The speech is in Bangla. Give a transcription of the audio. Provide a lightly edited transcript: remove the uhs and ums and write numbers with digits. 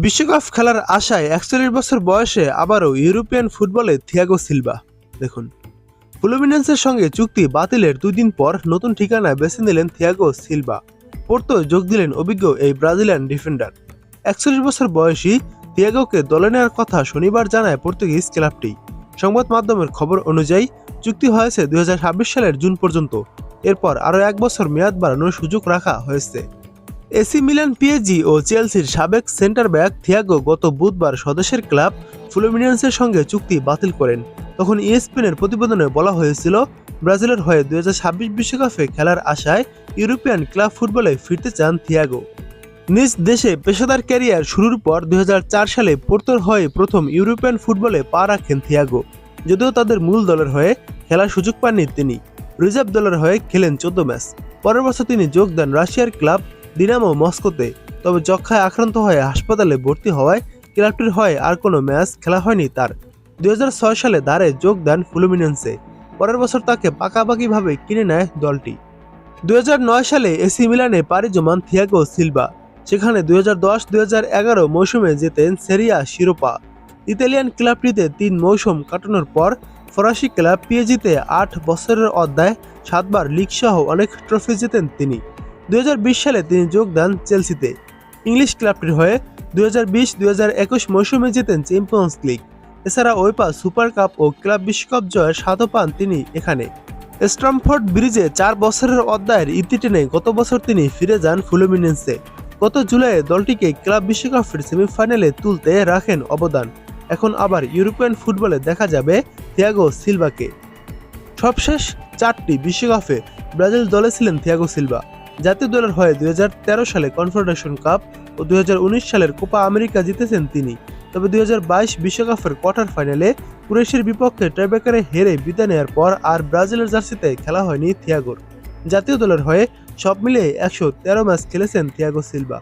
বিশ্বকাপ খেলার আশায় ৪১ বছর বয়সে আবারও ইউরোপিয়ান ফুটবলে থিয়াগো সিলভা। দেখুন, ফ্লুমিনেন্সের সঙ্গে চুক্তি বাতিলের ২ দিন পর নতুন ঠিকানায় বেছে নিলেন থিয়াগো সিলভা। পোর্তোয় যোগ দিলেন অভিজ্ঞ এই ব্রাজিলিয়ান ডিফেন্ডার। ৪১ বছর বয়সী থিয়াগোকে দলে নেওয়ার কথা শনিবার জানায় পর্তুগিজ ক্লাবটি। সংবাদ মাধ্যমের খবর অনুযায়ী চুক্তি হয়েছে ২০২৬ সালের জুন পর্যন্ত। এরপর আরও ১ বছর মেয়াদ বাড়ানোর সুযোগ রাখা হয়েছে। এসি মিলান, পিএসজি ও চেলসির সাবেক সেন্টার ব্যাক থিয়াগো গত বুধবার স্বদেশের ক্লাব ফ্লুমিনেন্সের সঙ্গে চুক্তি বাতিল করেন। তখন ইএসপিএনের প্রতিবেদনে বলা হয়েছিল, ব্রাজিলের হয়ে ২০২৬ বিশ্বকাপে খেলার আশায় ইউরোপিয়ান ক্লাব ফুটবলে ফিরতে চান থিয়াগো। নিজ দেশে পেশাদার ক্যারিয়ার শুরুর পর ২০০৪ সালে পোর্তোর হয়ে প্রথম ইউরোপিয়ান ফুটবলে পা রাখেন থিয়াগো। যদিও তাদের মূল দলের হয়ে খেলার সুযোগ পাননি তিনি, রিজার্ভ দলের হয়ে খেলেন ১৪ ম্যাচ। পরের বছর তিনি যোগ দেন রাশিয়ার ক্লাব দিনামো মস্কোতে। তবে যক্ষ্মায় আক্রান্ত হয়ে হাসপাতালে ভর্তি হওয়ায় ক্লাবটির হয়ে আর কোনো ম্যাচ খেলা হয়নি তার। ২০০৬ সালে দাঁড়ে যোগ দেন ফ্লুমিনেন্সে। পরের বছর তাকে পাকাপাকিভাবে কিনে নেয় দলটি। ২০০৯ সালে এসি মিলানে পাড়ি জমান থিয়াগো সিলভা। সেখানে ২০১০-২০১১ মৌসুমে জেতেন সেরিয়া শিরোপা। ইতালিয়ান ক্লাবটিতে ৩ মৌসুম কাটানোর পর ফরাসি ক্লাব পিএসজিতে ৮ বছরের অধ্যায় ৭ বার লিগ সহ অনেক ট্রফি জেতেন তিনি। ২০২০ সালে তিনি যোগ দেন চেলসিতে। ইংলিশ ক্লাবটির হয়ে ২০২০-২০২১ মৌসুমে জেতেন চ্যাম্পিয়ন্স লিগ। এছাড়া ওয়েফা সুপার কাপ ও ক্লাব বিশ্বকাপ জয়ের স্বাদও পান তিনি এখানে। স্ট্যামফোর্ড ব্রিজে ৪ বছরের অধ্যায়ের ইতি টেনে গত বছর তিনি ফিরে যান ফ্লুমিনেন্সে। গত জুলাইয়ে দলটিকে ক্লাব বিশ্বকাপের সেমিফাইনালে তুলতে রাখেন অবদান। এখন আবার ইউরোপিয়ান ফুটবলে দেখা যাবে থিয়াগো সিলভাকে। সবশেষ ৪টি বিশ্বকাপে ব্রাজিল দলে ছিলেন থিয়াগো সিলভা। জাতীয় দলের হয়ে ২০১৩ সালে কনফেডারেশন কাপ ও ২০১৯ সালের কোপা আমেরিকা জিতেছেন তিনি। তবে ২০২২ বিশ্বকাপের কোয়ার্টার ফাইনালে ক্রোয়েশিয়ার বিপক্ষে টাইব্রেকারে হেরে বিদায় নেওয়ার পর আর ব্রাজিলের জার্সিতে খেলা হয়নি থিয়াগোর। জাতীয় দলের হয়ে সব মিলিয়ে ১১৩ ম্যাচ খেলেছেন থিয়াগো সিলভা।